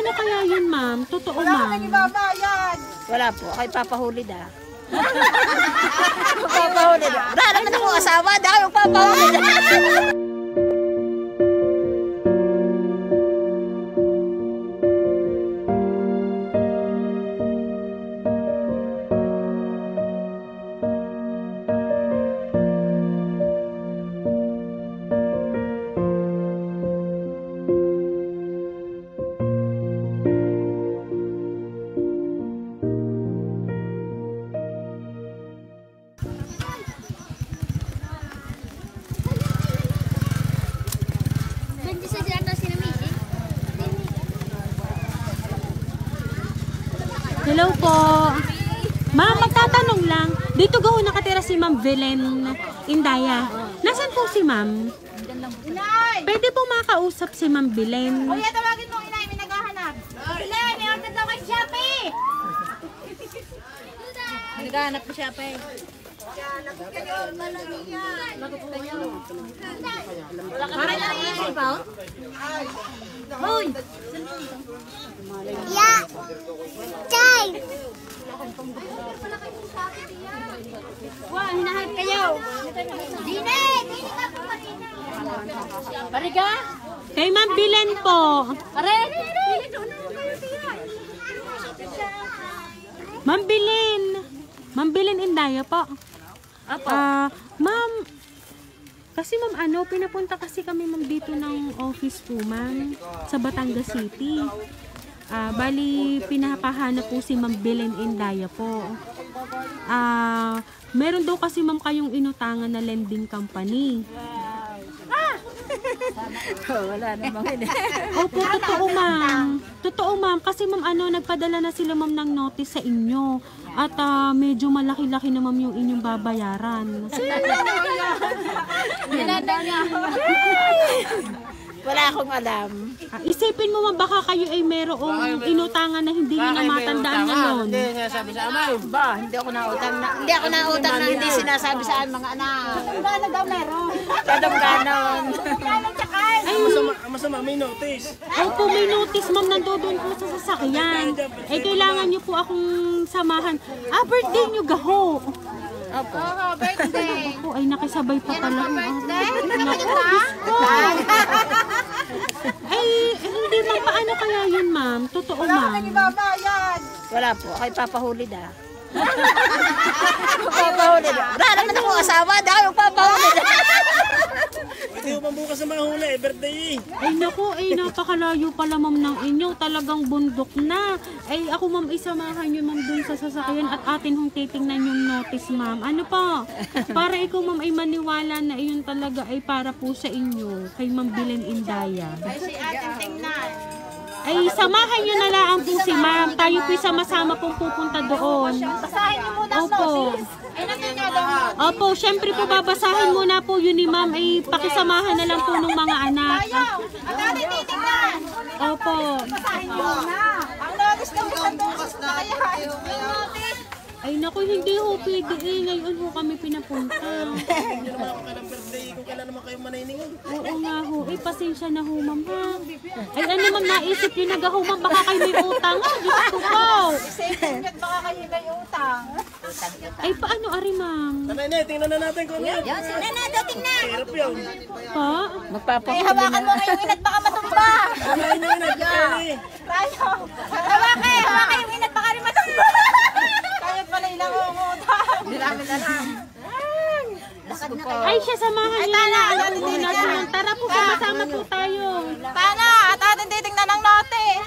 paano kaya yun, ma'am? Totoo, ma'am. Wala ka nagbabayad. Wala po, kay papahuli da. Papahuli da. Wala naman akong asawa, dahil papahuli da. Hello po. Ma'am, magtatanong lang. Dito gaho nakatira si Ma'am Belen Indaya. Nasaan po si Ma'am? Inay! Pwede po makausap si Ma'am Belen. Kuya, tawagin mo, Inay, may naghahanap. Belen, may order daw kay Shopee! Naghahanap ko siya pa eh. Para lang iisip, oh? Hoy! Ya! Chay! Wow, hinahanap kayo. Dine! Dine ka po kanina. Pariga? Kay Ma'am Belen po. Are! Ma'am Belen. Ma'am Belen Indaya po. Apo. Ma'am, kasi ma'am pinapunta kasi kami ma'am dito ng office po ma'am sa Batangas City. Bali, pinapahanap po si Ma'am Belen Indaya po. Meron daw kasi ma'am kayong inutangan na lending company. Wala namang hindi. Opo, totoo ma'am. Totoo ma'am, kasi ma'am nagpadala na sila ma'am ng notice sa inyo. At medyo malaki-laki na ma'am yung inyong babayaran. Wala akong alam. Isipin mo ma'am, baka kayo ay merong inutangan na hindi nyo na matandaan ngayon. Hindi sinasabi sa amin. Ba, hindi ako nautang na hindi sinasabi sa mga anak. Gano'n daw meron. Kadang ganon. Masama, may notice. Opo, may notice ma'am nandoon po sa sasakyan. Kailangan nyo po akong samahan. Birthday nyo gaho. Opo. Oo, birthday. Opo, ay nakisabay pa pala. Birthday? Ay, hindi ma'am, paano kaya yun ma'am? Totoo Wala ka ma'am. nagbabayad. Wala po, kay papahuli da. Papahuli da. Wala naman akong asawa, dahil papahuli da. Hindi ko pa bukas sa mga huli, birthday eh. Ay naku, napakalayo pala ma'am ng inyo. Talagang bundok na. Ay ako ma'am, isamahan nyo ma'am dun sa sasakyan at atin hong titingnan yung notice ma'am. Ano pa? Para ikaw ma'am ay maniwala na iyon talaga ay para po sa inyo. Kay Ma'am Belen Indaya. Ay, si ating tingnan. Ay samahan nyo na lang po si ma'am. Tayo po sama-sama pong pupunta doon. Basahin niyo muna ang Opo. notice. Ay, nandun nga daw. Opo, syempre po babasahin muna po yun ni ma'am. Ay pakisamahan na lang po ng mga anak. Ayaw. Ang ating titingnan. Opo. Basahin niyo muna. Ang notice daw isang dosis na kaya. Yung notice. Ay naku, hindi ho pwede eh. Ngayon ho kami pinapunta. Hindi naman ako kailang birthday kung kailan naman kayo maniningon. Oo nga ho. Pasensya na ho ma'am ha. Ay ano ma'am, naisip yun na ho ma'am. Baka kayo may utang ha. Diyos ko po. Isipin niyo't baka kayo may utang. Ay paano ari ma'am? Tanay, tingnan na natin kung ano yan. Yan, sila na daw tingnan. Hirap yun. Pa? Ay, Magpapahuli hawakan mo ngayong inat baka matumba. Tanay na yun, birthday. Tayo. Hawakan yung inat baka rin matumba. Tayo pala ilang umutang. Hindi namin alam. Ay siya, samahan niyo na lang. Tara po, sama-sama po tayo. Tana, at atin titingnan ng notice.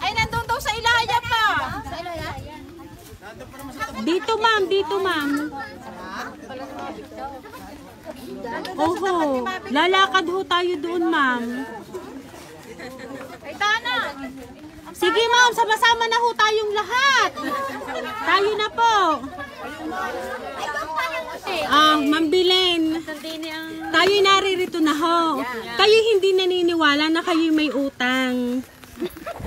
Ay, nandun daw sa Ilaya pa. Sa Ilaya? Dito ma'am, dito ma'am. Oho, lalakad ho tayo doon ma'am. Ay, Tana. Sige ma'am, sama-sama na ho tayong lahat. Tayo na po. Ma'am Belen, tayo naririto na ho. Kayo hindi naniniwala na kayo may utang.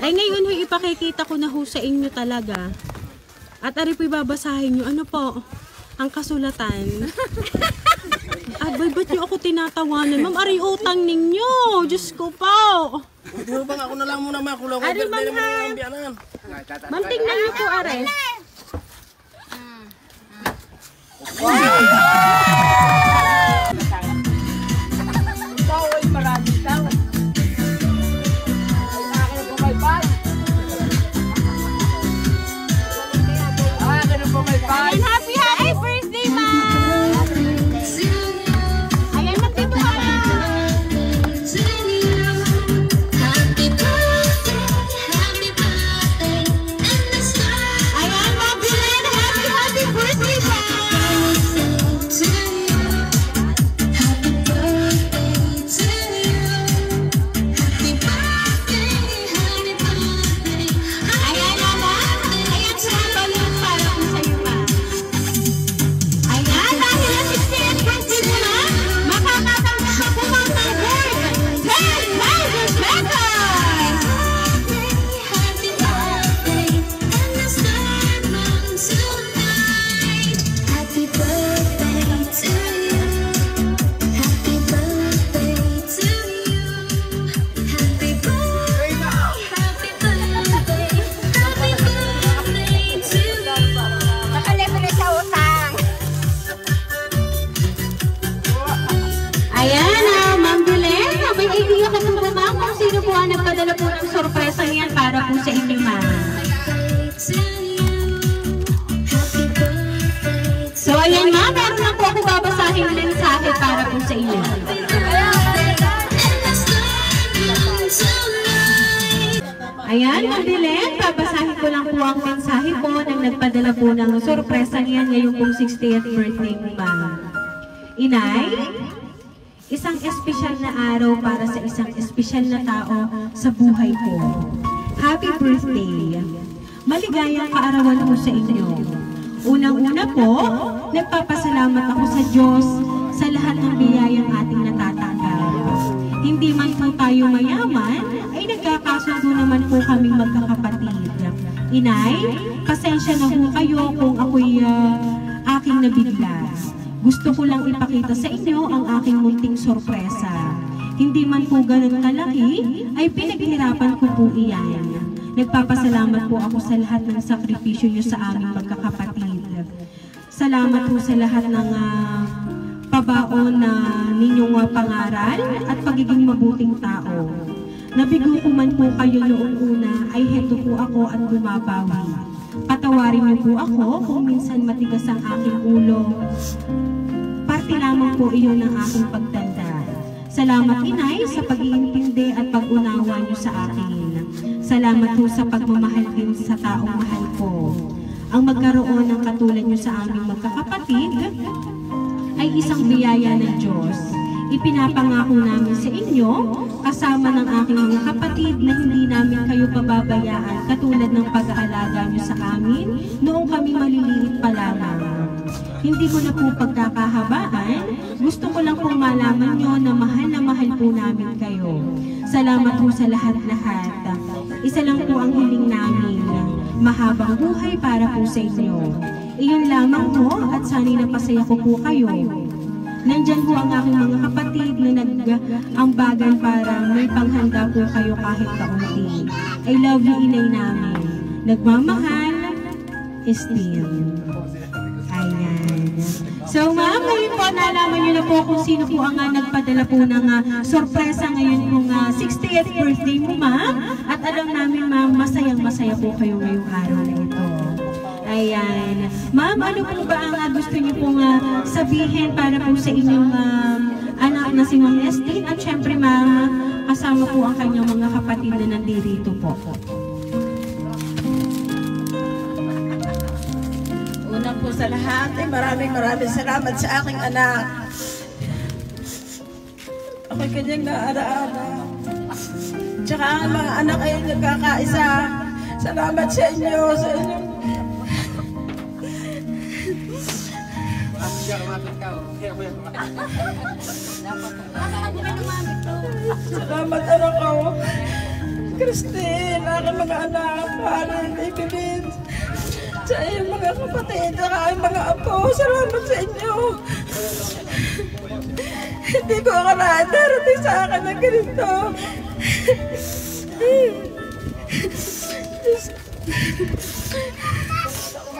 Ay ngayon ho, ipakikita ko na ho sa inyo talaga. At ari po babasahin nyo. Ano po? Ang kasulatan. Abay, ba't nyo ako tinatawanan? Ma'am, ari utang ninyo. Diyos ko po. Pwede mo bang ako na lang muna makulang ko Ari, birthday ma'am, naman ha? ng biyanan. Ma'am, tingnan niyo po, are. Ayan, happy birthday, ma'am! Ayan, magdito ka na. Ayan, Ma'am Belen, happy birthday, ma'am! Ayan, ma'am. Ayan, sa balon para po sa'yo, ma'am. Ayan, dahil na 60th birthday mo na, makakatanggap ka po, ma'am, ng worth 10,000 pesos! Happy birthday to you. Happy birthday to you. Happy birthday. Happy birthday. Happy birthday to you. Nakalimutan na sa utang. Ayan, Ma'am Belen, may idea ka po ba, ma'am, kung sino po ang nagpadala po ng sorpresa niyan para po sa inyo, ma'am? To you. Happy birthday. So, ayan, ma'am, meron na po ako babasahin ng mensahe para po sa inyo. Ayan, Ma'am Belen, babasahin ko lang po ang mensahe po ng nagpadala po ng sorpresa niyan ngayong pong 60th birthday mo, ma'am. Inay, isang espesyal na araw para sa isang espesyal na tao sa buhay ko. Happy birthday! Maligayang kaarawan po sa inyo. Unang-una po, nagpapasalamat ako sa Diyos sa lahat ng biyayang ating natatanggap. Hindi man po tayo mayaman, ay nagkakasundo naman po kaming magkakapatid. Inay, pasensya na po kayo kung ako'y aking nabigla. Gusto ko lang ipakita sa inyo ang aking munting sorpresa. Hindi man po ganun kalaki, ay pinaghirapan ko po iyan. Nagpapasalamat po ako sa lahat ng sakripisyo niyo sa aming magkakapatid. Salamat po sa lahat ng pabaon na ninyong pangaral at pagiging mabuting tao. Nabigo ko man po kayo noong una, ay heto po ako at bumabawi. Patawarin niyo po ako kung minsan matigas ang aking ulo. Parte lamang po iyon ng aking pagtanda. Salamat, Inay, sa pag-iintindi at pag-unawa niyo sa akin. Salamat po sa pagmamahal din sa taong mahal ko. Ang magkaroon ng katulad niyo sa aming magkakapatid ay isang biyaya ng Diyos. Ipinapangako namin sa inyo, kasama ng aking mga kapatid, na hindi namin kayo pababayaan katulad ng pag-aalaga niyo sa amin noong kami maliliit pa lamang. Hindi ko na po pagkakahabaan, gusto ko lang pong malaman niyo na mahal po namin kayo. Salamat po sa lahat-lahat. Isa lang po ang hiling namin, mahabang buhay para po sa inyo. Iyon lamang po at sana'y napasaya ko po kayo. Nandyan po ang aking mga kapatid na nag-ambagan para may panghanda po kayo kahit kaunti. I love you, Inay namin. Nagmamahal, Estelle. Ayan. So ma'am, ngayon po nalaman niyo na po kung sino po ang nagpadala po ng sorpresa ngayon pong 60th birthday mo, ma'am. At alam namin, ma'am, masayang-masaya po kayo ngayong araw na ito. Ayan. Ma'am, ano po ba ang gusto niyo pong sabihin para po sa inyong anak na si Ma'am Estine? At syempre, ma'am, kasama po ang kanyang mga kapatid na nandito po. Una po sa lahat, ay maraming salamat sa aking anak. Ako'y kanyang naara-ara. Tsaka ang mga anak ay nagkakaisa. Salamat sa inyo, sa inyong... Salamat anak ko. Christine, aking mga anak, Karen, Evelyn, sa iyong mga kapatid, sa aking mga apo, salamat sa inyo. Hindi ko akalain darating sa akin ng ganito.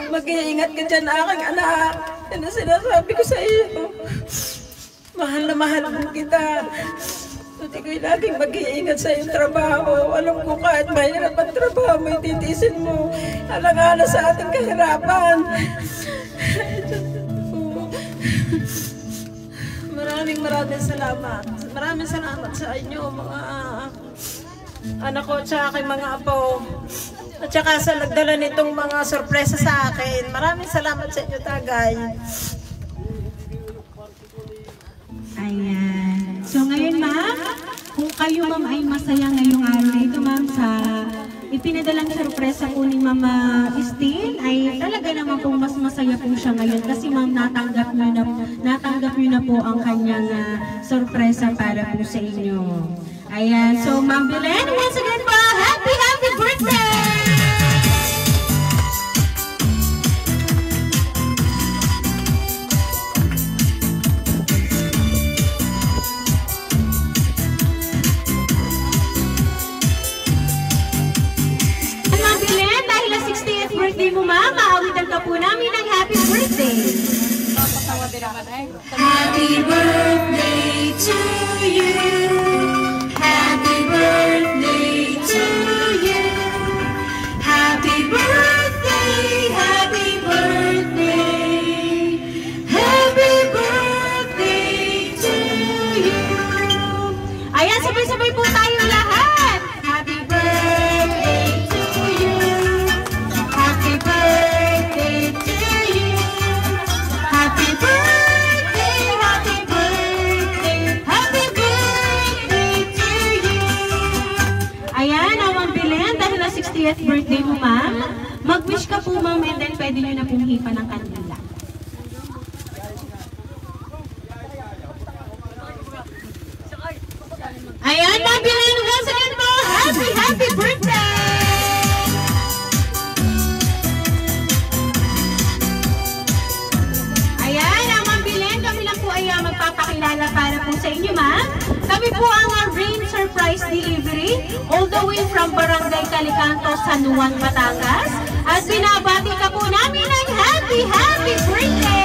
Mag-iingat ka dyan, aking anak. Yan ang sinasabi ko sa iyo. Mahal na mahal mo kita. Hindi ko'y laging mag-iingat sa iyong trabaho. Alam ko kahit mahirap ang trabaho mo, ititiisin mo. Alang-ala sa ating kahirapan. Maraming salamat. Maraming salamat sa inyo, mga anak ko at sa aking mga apo. At saka sa nagdala nitong mga sorpresa sa akin. Maraming salamat sa inyo, Tagay. Ayan. So ngayon, ma'am, kung kayo, ma'am, ay masaya ngayong araw na ito, ma'am, sa ipinadalang sorpresa po ni Mama Estine, ay talaga naman po mas masaya po siya ngayon kasi, ma'am, natanggap niyo na po ang kanyang sorpresa para po sa inyo. Ayan. So, Ma'am Belen, once again po, happy birthday! Birthday mo, ma'am, maawitan ka po namin ng happy birthday. Happy birthday to you. Happy birthday to you. Happy birthday, happy birthday. Happy birthday to you. Ayan, sabay-sabay po tayo lahat. Happy birthday to you. Happy birthday to you. Happy birthday, happy birthday, happy birthday to you. Ayan, Ma'am Belen, dahil na 60th birthday mo, ma'am, mag-wish ka po, ma'am, and then pwede nyo na pong hipa ng kandila. Ayan, Ma'am Belen, once again po, happy birthday! Magpapakilala para po sa inyo, ma'am. Kami po ang Rain Surprise Delivery all the way from Barangay Calicanto, San Juan, Batangas. At binabati ka po namin ng happy birthday!